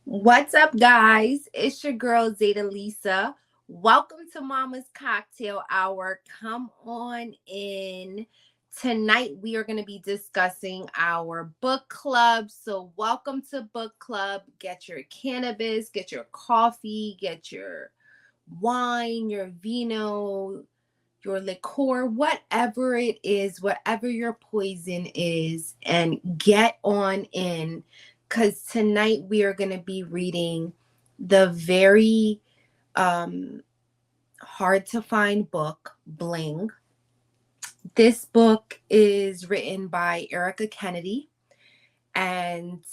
What's up, guys? It's your girl, Zaida Lisa. Welcome to Mama's Cocktail Hour. Come on in. Tonight, we are going to be discussing our book club. So, welcome to book club. Get your cannabis, get your coffee, get your wine, your vino, your liqueur, whatever it is, whatever your poison is, and get on in because tonight we are going to be reading the very hard to find book, Bling. This book is written by Erica Kennedy, and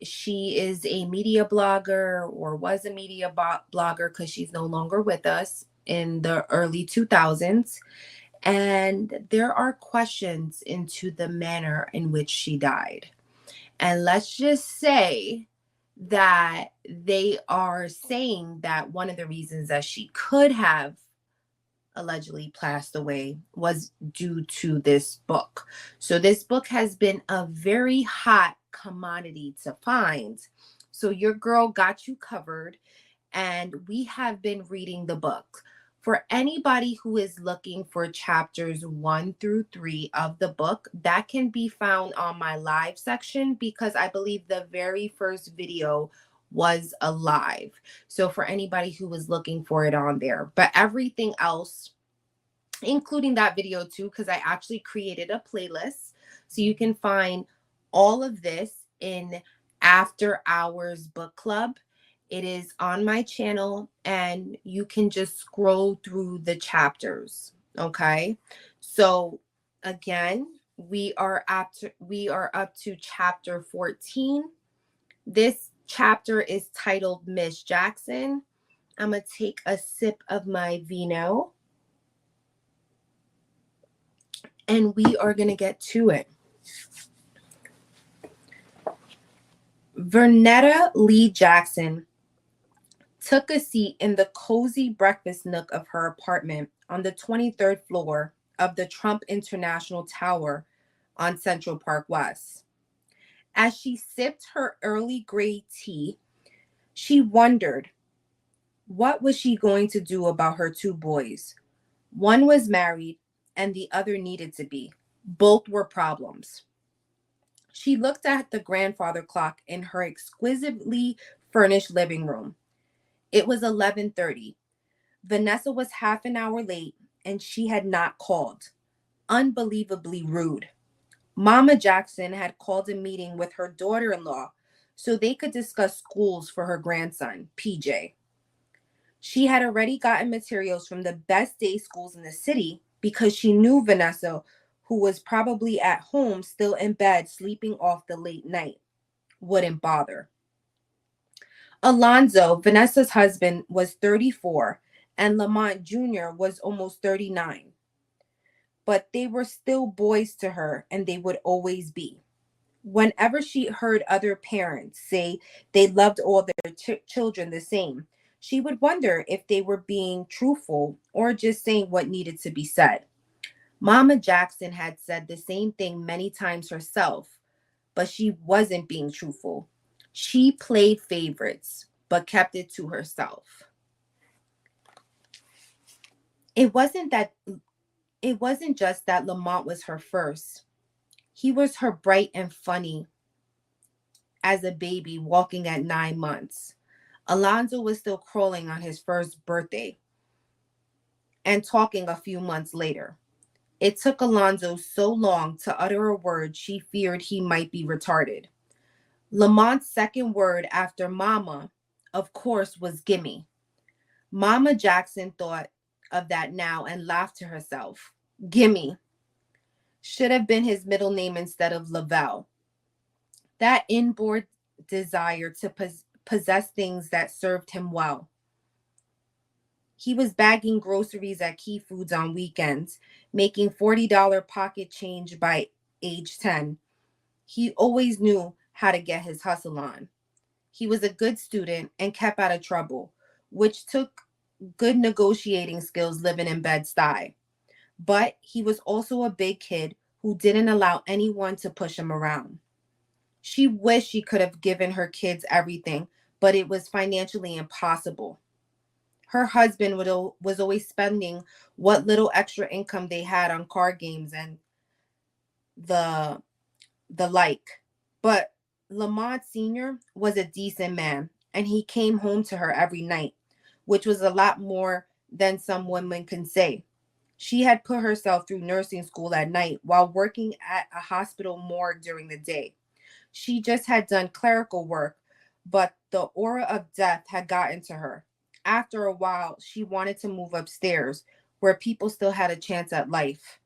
she is a media blogger, or was a media blogger because she's no longer with us, in the early 2000s. And there are questions into the manner in which she died. And let's just say that they are saying that one of the reasons that she could have allegedly passed away was due to this book. So this book has been a very hot commodity to find. So your girl got you covered, and we have been reading the book. For anybody who is looking for chapters 1 through 3 of the book, that can be found on my live section because I believe the very first video was a live. So for anybody who was looking for it on there, but everything else, including that video too, because I actually created a playlist. So you can find all of this in After Hours Book Club. It is on my channel and you can just scroll through the chapters. Okay. So again, we are up to chapter 14. This chapter is titled Miss Jackson. I'm gonna take a sip of my vino and we are gonna get to it. Vernetta Lee Jackson took a seat in the cozy breakfast nook of her apartment on the 23rd floor of the Trump International Tower on Central Park West. As she sipped her early grade tea, she wondered, what was she going to do about her two boys? One was married and the other needed to be. Both were problems. She looked at the grandfather clock in her exquisitely furnished living room. It was 11:30. Vanessa was half an hour late and she had not called. Unbelievably rude. Mama Jackson had called a meeting with her daughter-in-law so they could discuss schools for her grandson, PJ. She had already gotten materials from the best day schools in the city because she knew Vanessa, who was probably at home still in bed sleeping off the late night, wouldn't bother. Alonzo, Vanessa's husband, was 34 and Lamont Jr. was almost 39. But they were still boys to her and they would always be. Whenever she heard other parents say they loved all their children the same, she would wonder if they were being truthful or just saying what needed to be said. Mama Jackson had said the same thing many times herself, but she wasn't being truthful. She played favorites, but kept it to herself. It wasn't that it wasn't just that Lamont was her first. He was her bright and funny as a baby walking at 9 months. Alonzo was still crawling on his first birthday and talking a few months later. It took Alonzo so long to utter a word she feared he might be retarded. Lamont's second word after mama, of course, was gimme. Mama Jackson thought of that now and laughed to herself. Gimme should have been his middle name instead of Lavelle. That inborn desire to possess things that served him well. He was bagging groceries at Key Foods on weekends, making $40 pocket change by age 10. He always knew how to get his hustle on. He was a good student and kept out of trouble, which took good negotiating skills living in Bed-Stuy. But he was also a big kid who didn't allow anyone to push him around. She wished she could have given her kids everything, but it was financially impossible. Her husband was always spending what little extra income they had on card games and the the like. But Lamont Sr. was a decent man, and he came home to her every night, which was a lot more than some women can say. She had put herself through nursing school at night while working at a hospital morgue during the day. She just had done clerical work, but the aura of death had gotten to her. After a while, she wanted to move upstairs where people still had a chance at life.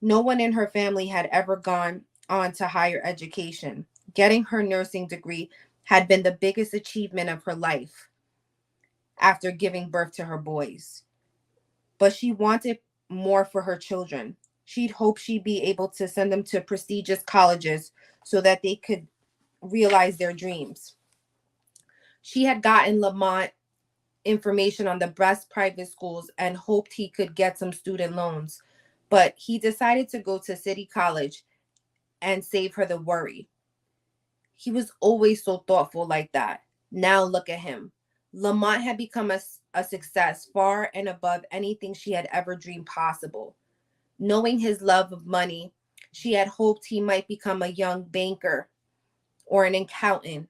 No one in her family had ever gone on to higher education. Getting her nursing degree had been the biggest achievement of her life after giving birth to her boys. But she wanted more for her children. She'd hoped she'd be able to send them to prestigious colleges so that they could realize their dreams. She had gotten Lamont information on the best private schools and hoped he could get some student loans. But he decided to go to City College and save her the worry. He was always so thoughtful like that. Now look at him. Lamont had become a success far and above anything she had ever dreamed possible. Knowing his love of money, she had hoped he might become a young banker or an accountant,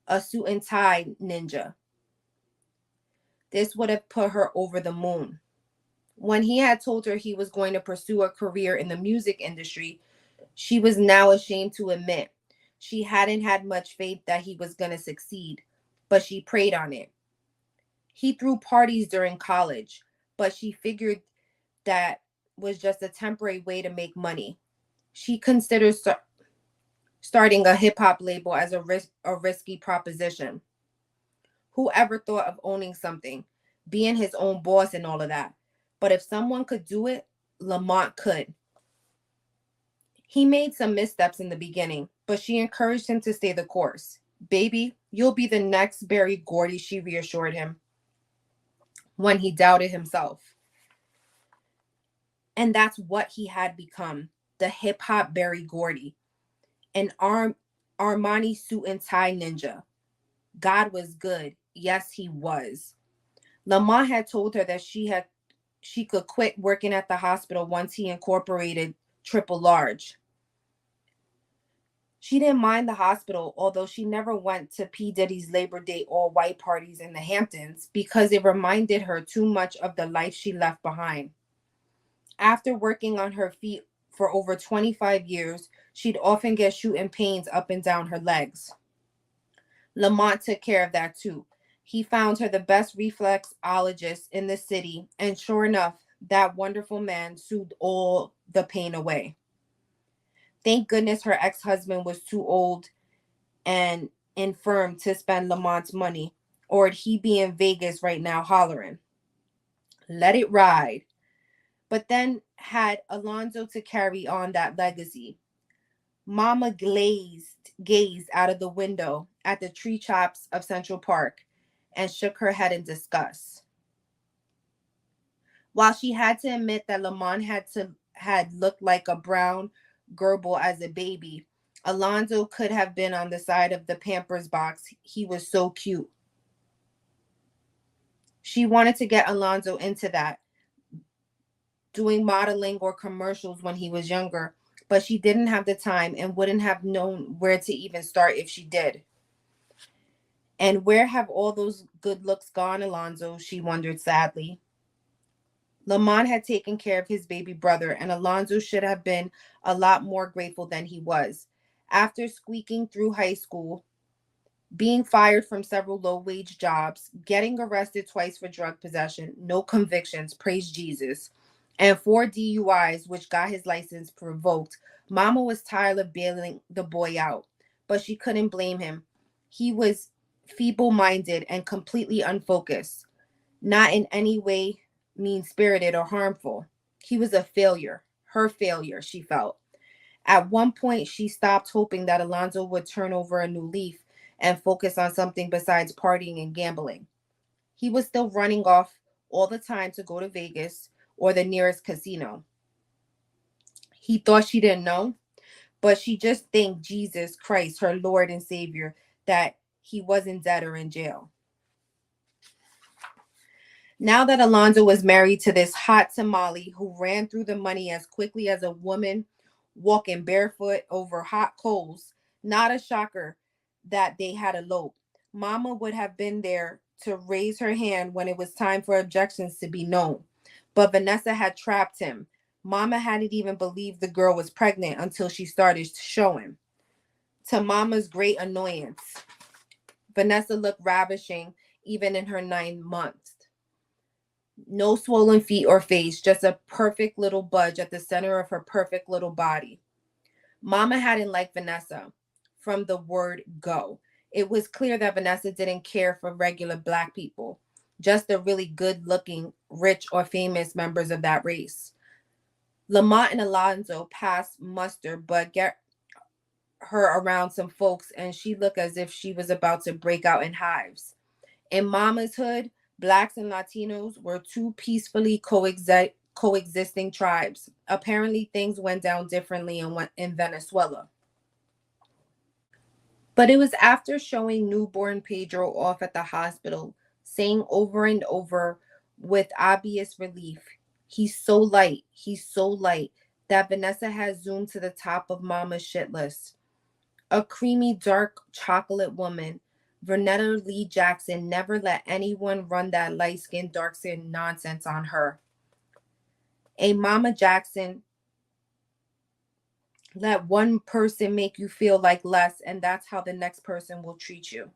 a suit and tie ninja. This would have put her over the moon. When he had told her he was going to pursue a career in the music industry, she was now ashamed to admit she hadn't had much faith that he was going to succeed, but she prayed on it. He threw parties during college, but she figured that was just a temporary way to make money. She considered starting a hip hop label as a risky proposition. Who ever thought of owning something, being his own boss and all of that? But if someone could do it, Lamont could. He made some missteps in the beginning, but she encouraged him to stay the course. Baby, you'll be the next Berry Gordy, she reassured him when he doubted himself. And that's what he had become, the hip hop Berry Gordy, an Armani suit and tie ninja. God was good. Yes, he was. Lamont had told her that she could quit working at the hospital once he incorporated Triple Large. She didn't mind the hospital, although she never went to P. Diddy's Labor Day all-white parties in the Hamptons because it reminded her too much of the life she left behind. After working on her feet for over 25 years, she'd often get shooting pains up and down her legs. Lamont took care of that too. He found her the best reflexologist in the city, and sure enough, that wonderful man soothed all the pain away. Thank goodness her ex-husband was too old and infirm to spend Lamont's money, or he'd be in Vegas right now hollering, "Let it ride." But then had Alonzo to carry on that legacy. Mama gazed out of the window at the tree tops of Central Park and shook her head in disgust. While she had to admit that Lamont had looked like a brown gerbil as a baby, Alonzo could have been on the side of the Pampers box. He was so cute. She wanted to get Alonzo into that, doing modeling or commercials when he was younger, but she didn't have the time and wouldn't have known where to even start if she did. And where have all those good looks gone, Alonzo? She wondered sadly. Lamont had taken care of his baby brother, and Alonzo should have been a lot more grateful than he was. After squeaking through high school, being fired from several low-wage jobs, getting arrested twice for drug possession, no convictions, praise Jesus, and 4 DUIs, which got his license revoked, Mama was tired of bailing the boy out, but she couldn't blame him. He was feeble-minded and completely unfocused, not in any way mean-spirited or harmful. He was a failure, her failure, she felt. At one point, she stopped hoping that Alonzo would turn over a new leaf and focus on something besides partying and gambling. He was still running off all the time to go to Vegas or the nearest casino. He thought she didn't know, but she just thanked Jesus Christ, her Lord and Savior, that he wasn't dead or in jail. Now that Alonzo was married to this hot tamale who ran through the money as quickly as a woman walking barefoot over hot coals, not a shocker that they had eloped. Mama would have been there to raise her hand when it was time for objections to be known. But Vanessa had trapped him. Mama hadn't even believed the girl was pregnant until she started showing. To Mama's great annoyance, Vanessa looked ravishing even in her 9 months. No swollen feet or face, just a perfect little budge at the center of her perfect little body. Mama hadn't liked Vanessa from the word go. It was clear that Vanessa didn't care for regular black people, just the really good looking, rich, or famous members of that race. Lamont and Alonzo passed muster, but get her around some folks and she looked as if she was about to break out in hives. In Mama's hood, Blacks and Latinos were two peacefully coexisting tribes. Apparently, things went down differently in Venezuela. But it was after showing newborn Pedro off at the hospital, saying over and over with obvious relief, he's so light, that Vanessa had zoomed to the top of Mama's shit list. A creamy, dark chocolate woman, Vernetta Lee Jackson never let anyone run that light-skinned, dark-skinned nonsense on her. A Mama Jackson, let one person make you feel like less, and that's how the next person will treat you.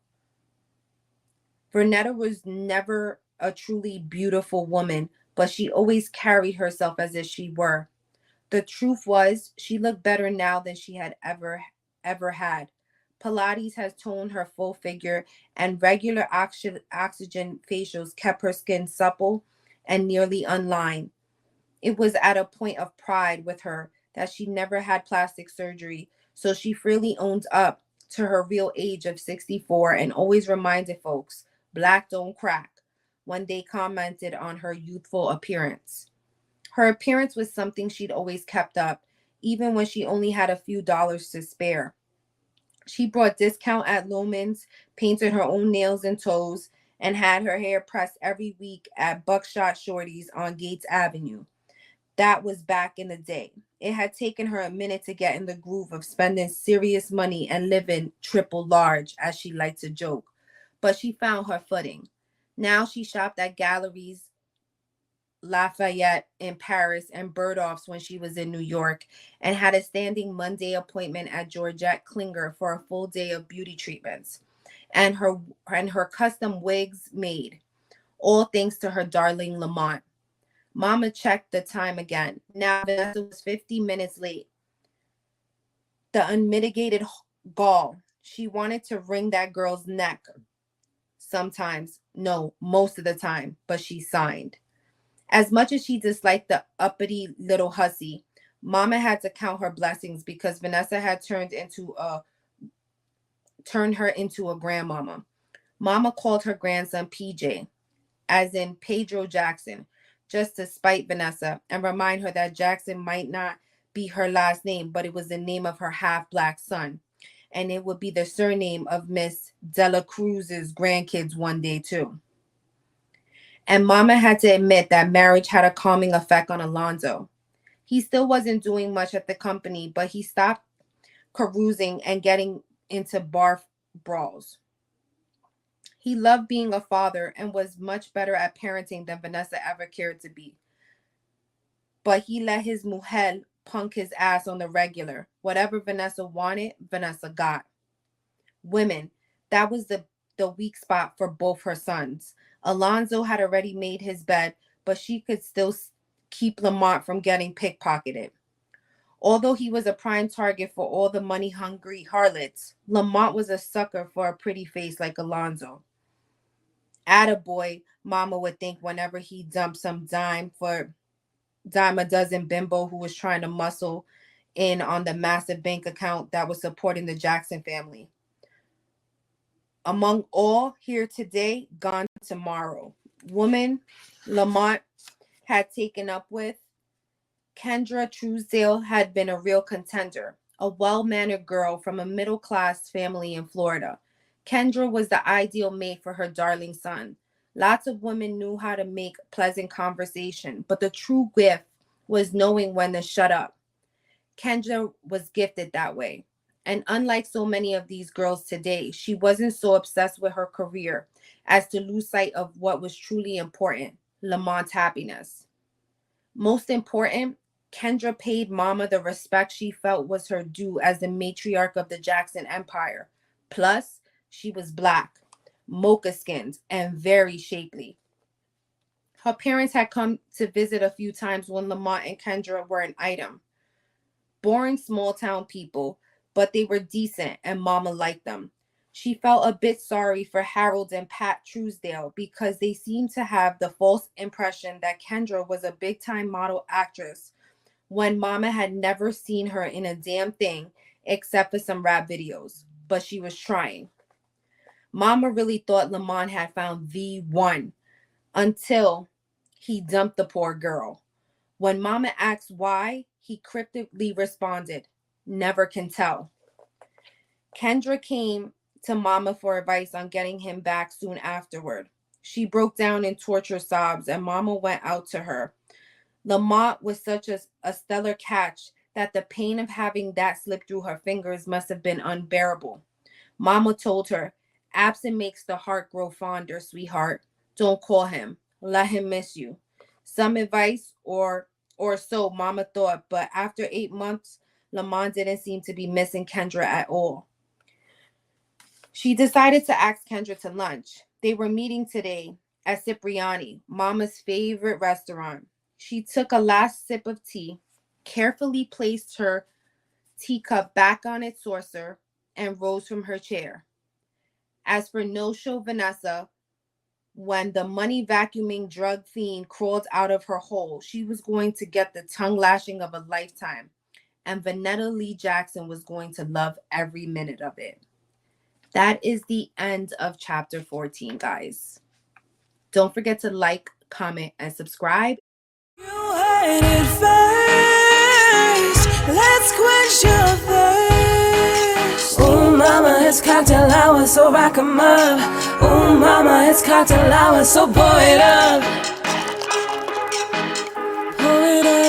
Vernetta was never a truly beautiful woman, but she always carried herself as if she were. The truth was, she looked better now than she had ever had. Pilates has toned her full figure, and regular oxygen facials kept her skin supple and nearly unlined. It was at a point of pride with her that she never had plastic surgery, so she freely owned up to her real age of 64 and always reminded folks, black don't crack, when they commented on her youthful appearance. Her appearance was something she'd always kept up, even when she only had a few dollars to spare. She brought discount at Loman's, painted her own nails and toes, and had her hair pressed every week at Buckshot Shorty's on Gates Avenue. That was back in the day. It had taken her a minute to get in the groove of spending serious money and living triple large, as she liked to joke. But she found her footing. Now she shopped at galleries, Lafayette in Paris, and Bergdorf's when she was in New York, and had a standing Monday appointment at Georgette Klinger for a full day of beauty treatments, and her custom wigs made, all thanks to her darling Lamont. Mama checked the time again. Now Vanessa was 50 minutes late. The unmitigated gall. She wanted to wring that girl's neck. Sometimes, no, most of the time, but she signed. As much as she disliked the uppity little hussy, Mama had to count her blessings because Vanessa had turned her into a grandmama. Mama called her grandson PJ, as in Pedro Jackson, just to spite Vanessa and remind her that Jackson might not be her last name, but it was the name of her half-black son. And it would be the surname of Miss Dela Cruz's grandkids one day, too. And Mama had to admit that marriage had a calming effect on Alonzo. He still wasn't doing much at the company, but he stopped carousing and getting into bar brawls. He loved being a father and was much better at parenting than Vanessa ever cared to be. But he let his mujer punk his ass on the regular. Whatever Vanessa wanted, Vanessa got. Women, that was the weak spot for both her sons. Alonzo had already made his bed, but she could still keep Lamont from getting pickpocketed. Although he was a prime target for all the money-hungry harlots, Lamont was a sucker for a pretty face like Alonzo. Attaboy, Mama would think whenever he dumped some dime a dozen bimbo who was trying to muscle in on the massive bank account that was supporting the Jackson family. Among all here today, gone tomorrow. Woman Lamont had taken up with, Kendra Truesdale had been a real contender, a well-mannered girl from a middle-class family in Florida. Kendra was the ideal mate for her darling son. Lots of women knew how to make pleasant conversation, but the true gift was knowing when to shut up. Kendra was gifted that way. And unlike so many of these girls today, she wasn't so obsessed with her career as to lose sight of what was truly important, Lamont's happiness. Most important, Kendra paid Mama the respect she felt was her due as the matriarch of the Jackson Empire. Plus, she was black, mocha-skinned, and very shapely. Her parents had come to visit a few times when Lamont and Kendra were an item. Boring small-town people, but they were decent and Mama liked them. She felt a bit sorry for Harold and Pat Truesdale because they seemed to have the false impression that Kendra was a big-time model actress when Mama had never seen her in a damn thing except for some rap videos, but she was trying. Mama really thought Lamont had found the one until he dumped the poor girl. When Mama asked why, he cryptically responded, "Never can tell." Kendra came to Mama for advice on getting him back soon afterward. She broke down in torture sobs and Mama went out to her. Lamont was such a stellar catch that the pain of having that slip through her fingers must have been unbearable. Mama told her, "Absent makes the heart grow fonder, sweetheart. Don't call him. Let him miss you." Some advice or so Mama thought, but after 8 months, Lamont didn't seem to be missing Kendra at all. She decided to ask Kendra to lunch. They were meeting today at Cipriani, Mama's favorite restaurant. She took a last sip of tea, carefully placed her teacup back on its saucer, and rose from her chair. As for no-show Vanessa, when the money vacuuming drug fiend crawled out of her hole, she was going to get the tongue lashing of a lifetime, and Vanetta Lee Jackson was going to love every minute of it. That is the end of chapter 14, guys. Don't forget to like, comment, and subscribe. You heard it first. Let's quench your thirst. Ooh, mama, it's cocktail hour, so rock 'em up. Ooh, mama, it's cocktail hour, so pour it up. Pour it up.